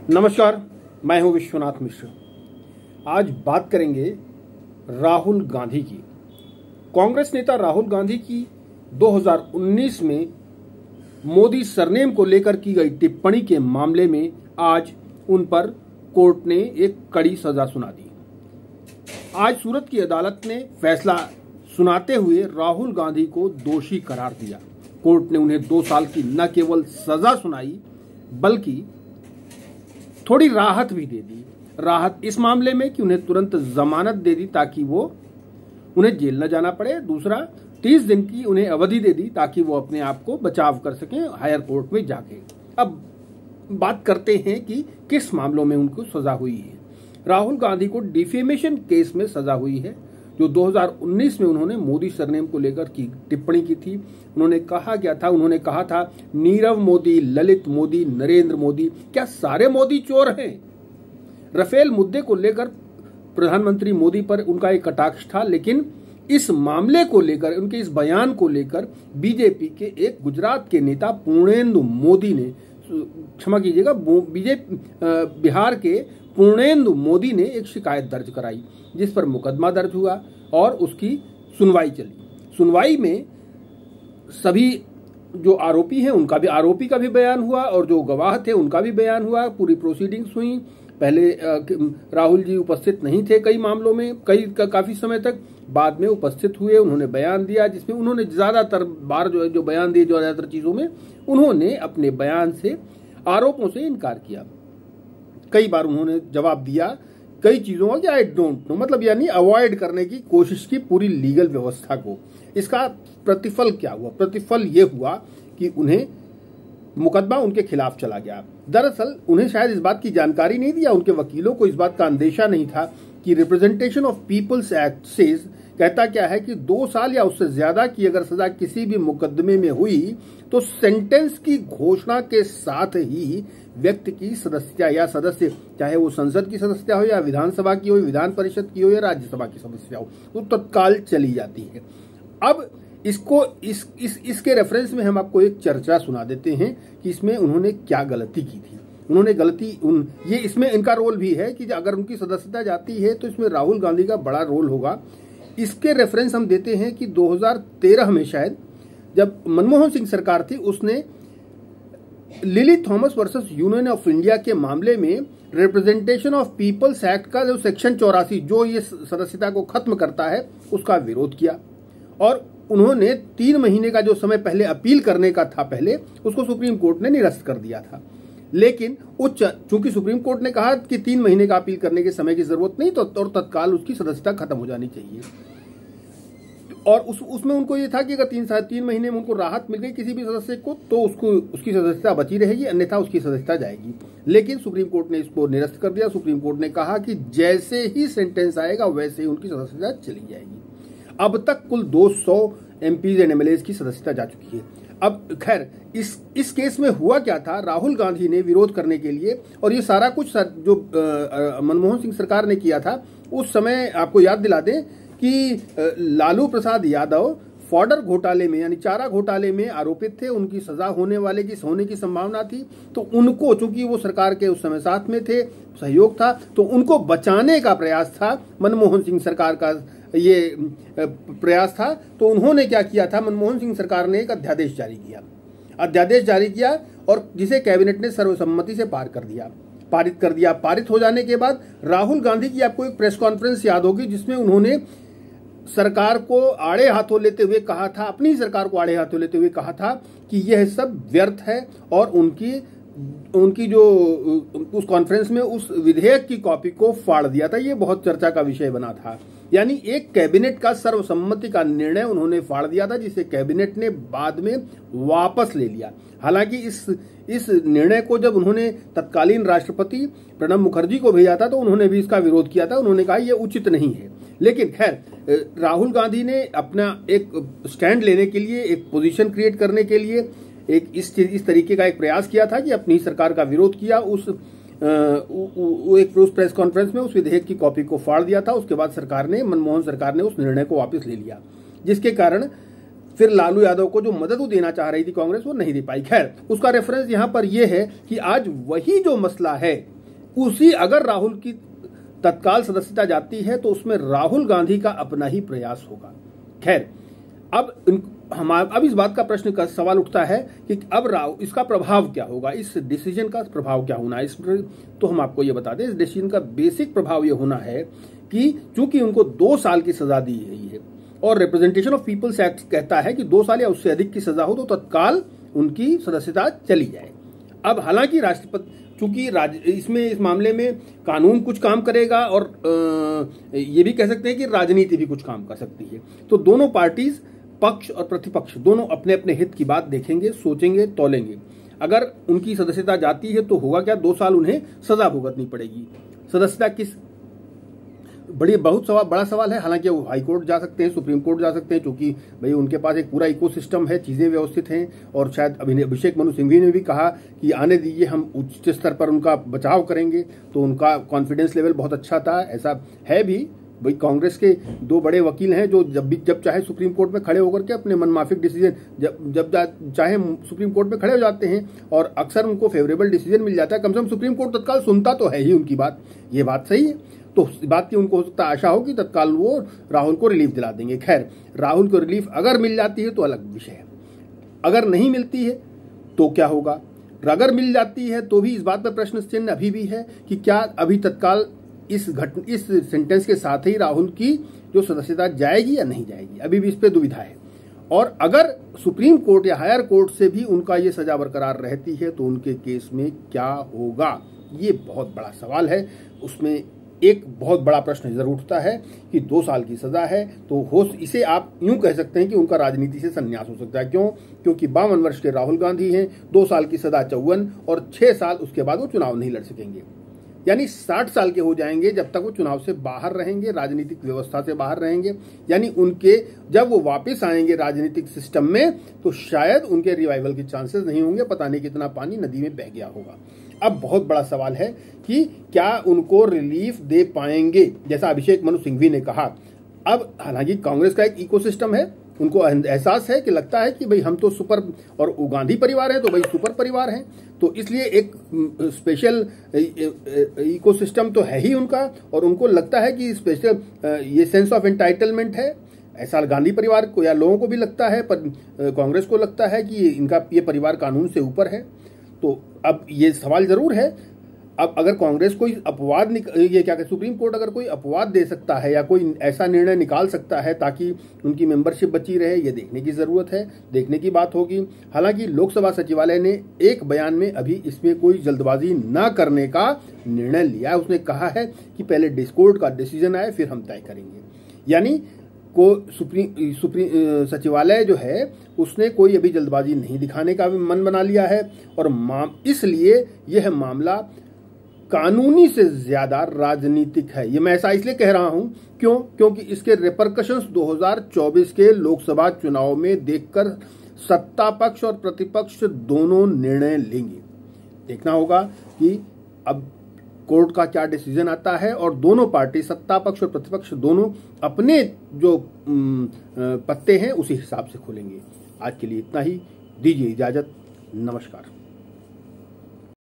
नमस्कार, मैं हूं विश्वनाथ मिश्र। आज बात करेंगे राहुल गांधी की। कांग्रेस नेता राहुल गांधी की 2019 में मोदी सरनेम को लेकर की गई टिप्पणी के मामले में आज उन पर कोर्ट ने एक कड़ी सजा सुना दी। आज सूरत की अदालत ने फैसला सुनाते हुए राहुल गांधी को दोषी करार दिया। कोर्ट ने उन्हें 2 साल की न केवल सजा सुनाई बल्कि थोड़ी राहत भी दे दी। राहत इस मामले में कि उन्हें तुरंत जमानत दे दी ताकि वो उन्हें जेल न जाना पड़े। दूसरा, 30 दिन की उन्हें अवधि दे दी ताकि वो अपने आप को बचाव कर सकें हायर कोर्ट में जाके। अब बात करते हैं कि किस मामलों में उनको सजा हुई है। राहुल गांधी को डिफेमेशन केस में सजा हुई है, जो 2019 में उन्होंने मोदी सरनेम को लेकर की टिप्पणी की थी। उन्होंने कहा था नीरव मोदी, ललित मोदी, नरेंद्र मोदी, क्या सारे मोदी चोर हैं? राफेल मुद्दे को लेकर प्रधानमंत्री मोदी पर उनका एक कटाक्ष था, लेकिन इस मामले को लेकर, उनके इस बयान को लेकर बीजेपी के एक गुजरात के नेता पूर्णेंदु मोदी ने, क्षमा कीजिएगा, बिहार के पूर्णेंदु मोदी ने एक शिकायत दर्ज कराई, जिस पर मुकदमा दर्ज हुआ और उसकी सुनवाई चली। सुनवाई में सभी जो आरोपी हैं उनका भी, आरोपी का भी बयान हुआ और जो गवाह थे उनका भी बयान हुआ। पूरी प्रोसीडिंग्स हुई। पहले राहुल जी उपस्थित नहीं थे कई मामलों में, काफी समय तक। बाद में उपस्थित हुए, उन्होंने बयान दिया, जिसमें उन्होंने ज्यादातर बार जो बयान दिए, जो ज्यादातर चीजों में उन्होंने अपने बयान से आरोपों से इनकार किया। कई बार उन्होंने जवाब दिया कई चीजों का कि आई डोंट नो, मतलब यानी अवॉइड करने की कोशिश की पूरी लीगल व्यवस्था को। इसका प्रतिफल क्या हुआ? प्रतिफल ये हुआ कि उन्हें मुकदमा उनके खिलाफ चला गया। दरअसल उन्हें शायद इस बात की जानकारी नहीं दिया, उनके वकीलों को इस बात का अंदेशा नहीं था कि representation of people's act says कहता क्या है कि 2 साल या उससे ज्यादा की अगर सजा किसी भी मुकदमे में हुई तो सेंटेंस की घोषणा के साथ ही व्यक्ति की सदस्यता या सदस्य, चाहे वो संसद की सदस्यता हो या विधानसभा की हो, विधान परिषद की हो या राज्यसभा की सदस्यता हो, वो तत्काल चली जाती है। अब इसके रेफरेंस में हम आपको एक चर्चा सुना देते हैं कि इसमें उन्होंने क्या गलती की थी। ये इसमें इनका रोल भी है कि अगर उनकी सदस्यता जाती है तो इसमें राहुल गांधी का बड़ा रोल होगा। इसके रेफरेंस हम देते हैं कि 2013 में शायद, जब मनमोहन सिंह सरकार थी, उसने lily Thomas versus union of India के मामले में रिप्रेजेंटेशन ऑफ पीपल्स एक्ट का जो सेक्शन 84 जो ये सदस्यता को खत्म करता है, उसका विरोध किया और उन्होंने 3 महीने का जो समय पहले अपील करने का था, पहले उसको सुप्रीम कोर्ट ने निरस्त कर दिया था। लेकिन चूंकि सुप्रीम कोर्ट ने कहा कि 3 महीने का अपील करने के समय की जरूरत नहीं, तो और तत्काल उसकी सदस्यता खत्म हो जानी चाहिए। और उसमें उनको ये था कि अगर 3 महीने में उनको राहत मिल गई किसी भी सदस्य को, तो उसकी सदस्यता बची रहेगी, अन्यथा उसकी सदस्यता जाएगी। लेकिन सुप्रीम कोर्ट ने इसको निरस्त कर दिया। सुप्रीम कोर्ट ने कहा कि जैसे ही सेंटेंस आएगा वैसे ही उनकी सदस्यता चली जाएगी। अब तक कुल 200 एमपीज एंड एमएलएज की सदस्यता जा चुकी है। अब खैर इस केस में हुआ क्या था, राहुल गांधी ने विरोध करने के लिए, और ये सारा कुछ जो मनमोहन सिंह सरकार ने किया था, उस समय आपको याद दिला दें कि लालू प्रसाद यादव फॉडर घोटाले में, यानी चारा घोटाले में आरोपित थे। उनकी सजा होने की संभावना थी, तो उनको, चूंकि वो सरकार के उस समय साथ में थे, सहयोग था, तो उनको बचाने का प्रयास था मनमोहन सिंह सरकार का, ये प्रयास था। तो उन्होंने क्या किया था, मनमोहन सिंह सरकार ने एक अध्यादेश जारी किया और जिसे कैबिनेट ने सर्वसम्मति से पारित कर दिया। पारित हो जाने के बाद राहुल गांधी की आपको एक प्रेस कॉन्फ्रेंस याद होगी, जिसमें उन्होंने सरकार को आड़े हाथों लेते हुए कहा था, अपनी सरकार को आड़े हाथों लेते हुए कहा था कि यह सब व्यर्थ है, और उनकी जो उस कॉन्फ्रेंस में उस विधेयक की कॉपी को फाड़ दिया था। ये बहुत चर्चा का विषय बना था। यानी एक कैबिनेट का सर्वसम्मति का निर्णय उन्होंने फाड़ दिया था, जिसे कैबिनेट ने बाद में वापस ले लिया। हालांकि इस निर्णय को जब उन्होंने तत्कालीन राष्ट्रपति प्रणब मुखर्जी को भेजा था, तो उन्होंने भी इसका विरोध किया था। उन्होंने कहा यह उचित नहीं है। लेकिन खैर, राहुल गांधी ने अपना एक स्टैंड लेने के लिए, एक पोजीशन क्रिएट करने के लिए एक इस तरीके का एक प्रयास किया था कि अपनी सरकार का विरोध किया। एक प्रेस कॉन्फ्रेंस में उस विधेयक की कॉपी को फाड़ दिया था। उसके बाद मनमोहन सरकार ने उस निर्णय को वापस ले लिया, जिसके कारण फिर लालू यादव को जो मदद वो देना चाह रही थी कांग्रेस, वो नहीं दे पाई। खैर, उसका रेफरेंस यहाँ पर यह है कि आज वही जो मसला है उसी अगर राहुल की तत्काल सदस्यता जाती है तो उसमें राहुल गांधी का अपना ही प्रयास होगा। खैर, अब इस बात का प्रश्न का सवाल उठता है कि अब इसका प्रभाव क्या होगा, इस डिसीजन का प्रभाव क्या होना है। तो हम आपको ये बता दें, इस डिसीजन का बेसिक प्रभाव ये होना है कि चूंकि उनको 2 साल की सजा दी गई है और रिप्रेजेंटेशन ऑफ पीपल्स एक्ट कहता है कि 2 साल या उससे अधिक की सजा हो तो तत्काल उनकी सदस्यता चली जाए। अब हालांकि राष्ट्रपति, चूंकि इस मामले में कानून कुछ काम करेगा और ये भी कह सकते हैं कि राजनीति भी कुछ काम कर सकती है, तो दोनों पार्टीज, पक्ष और प्रतिपक्ष दोनों अपने अपने हित की बात देखेंगे, सोचेंगे, तौलेंगे। अगर उनकी सदस्यता जाती है तो होगा क्या, 2 साल उन्हें सजा भुगतनी पड़ेगी। सदस्यता किस बहुत बड़ा सवाल है। हालांकि वो हाई कोर्ट जा सकते हैं, सुप्रीम कोर्ट जा सकते हैं, क्योंकि भाई उनके पास एक पूरा इकोसिस्टम है, चीजें व्यवस्थित हैं। और शायद अभिषेक मनु सिंघवी ने भी कहा कि आने दीजिए, हम उच्च स्तर पर उनका बचाव करेंगे, तो उनका कॉन्फिडेंस लेवल बहुत अच्छा था। ऐसा है भी, भाई कांग्रेस के 2 बड़े वकील हैं जो जब चाहे सुप्रीम कोर्ट में खड़े होकर के अपने मनमाफिक डिसीजन जब चाहे सुप्रीम कोर्ट में खड़े हो जाते हैं और अक्सर उनको फेवरेबल डिसीजन मिल जाता है। कम से कम सुप्रीम कोर्ट तत्काल सुनता तो है ही उनकी बात, ये बात सही है। तो इस बात की उनको हो सकता है आशा हो कि तत्काल वो राहुल को रिलीफ दिला देंगे। खैर, राहुल को रिलीफ अगर मिल जाती है तो अलग विषय है, अगर नहीं मिलती है तो क्या होगा। अगर मिल जाती है तो भी इस बात पर प्रश्न चिन्ह अभी भी है कि क्या अभी तत्काल इस सेंटेंस के साथ ही राहुल की जो सदस्यता जाएगी या नहीं जाएगी, अभी भी इस पर दुविधा है। और अगर सुप्रीम कोर्ट या हायर कोर्ट से भी उनका ये सजा बरकरार रहती है तो उनके केस में क्या होगा, ये बहुत बड़ा सवाल है। उसमें एक बहुत बड़ा प्रश्न जरूर उठता है कि 2 साल की सजा है तो इसे आप यूं कह सकते हैं कि उनका राजनीति से संन्यास हो सकता है। क्यों? क्योंकि 52 वर्ष के राहुल गांधी हैं, 2 साल की सजा 54 और 6 साल उसके बाद वो चुनाव नहीं लड़ सकेंगे, यानी 60 साल के हो जाएंगे जब तक वो चुनाव से बाहर रहेंगे, राजनीतिक व्यवस्था से बाहर रहेंगे। यानी उनके जब वो वापस आएंगे राजनीतिक सिस्टम में तो शायद उनके रिवाइवल के चांसेस नहीं होंगे, पता नहीं कितना पानी नदी में बह गया होगा। अब बहुत बड़ा सवाल है कि क्या उनको रिलीफ दे पाएंगे, जैसा अभिषेक मनु सिंघवी ने कहा। अब हालांकि कांग्रेस का एक इकोसिस्टम है, उनको एहसास है कि लगता है कि भाई हम तो सुपर, और गांधी परिवार है तो भाई सुपर परिवार है, तो इसलिए एक स्पेशल इकोसिस्टम तो है ही उनका, और उनको लगता है कि स्पेशल ये सेंस ऑफ एंटाइटलमेंट है। ऐसा गांधी परिवार को या लोगों को भी लगता है, पर कांग्रेस को लगता है कि इनका ये परिवार कानून से ऊपर है। तो अब ये सवाल जरूर है, अब अगर कांग्रेस कोई अपवाद ये क्या कहते, सुप्रीम कोर्ट अगर कोई अपवाद दे सकता है या कोई ऐसा निर्णय निकाल सकता है ताकि उनकी मेंबरशिप बची रहे, ये देखने की जरूरत है, देखने की बात होगी। हालांकि लोकसभा सचिवालय ने एक बयान में अभी इसमें कोई जल्दबाजी न करने का निर्णय लिया है। उसने कहा है कि पहले डिस्कोर्ट का डिसीजन आए फिर हम तय करेंगे। यानी सुप्रीम सचिवालय जो है उसने कोई अभी जल्दबाजी नहीं दिखाने का भी मन बना लिया है, और इसलिए यह मामला कानूनी से ज्यादा राजनीतिक है। ये मैं ऐसा इसलिए कह रहा हूं क्योंकि इसके रिपरकशंस 2024 के लोकसभा चुनाव में देखकर सत्ता पक्ष और प्रतिपक्ष दोनों निर्णय लेंगे। देखना होगा कि अब कोर्ट का क्या डिसीजन आता है, और दोनों पार्टी, सत्ता पक्ष और प्रतिपक्ष दोनों अपने जो पत्ते हैं उसी हिसाब से खोलेंगे। आज के लिए इतना ही, दीजिए इजाजत, नमस्कार।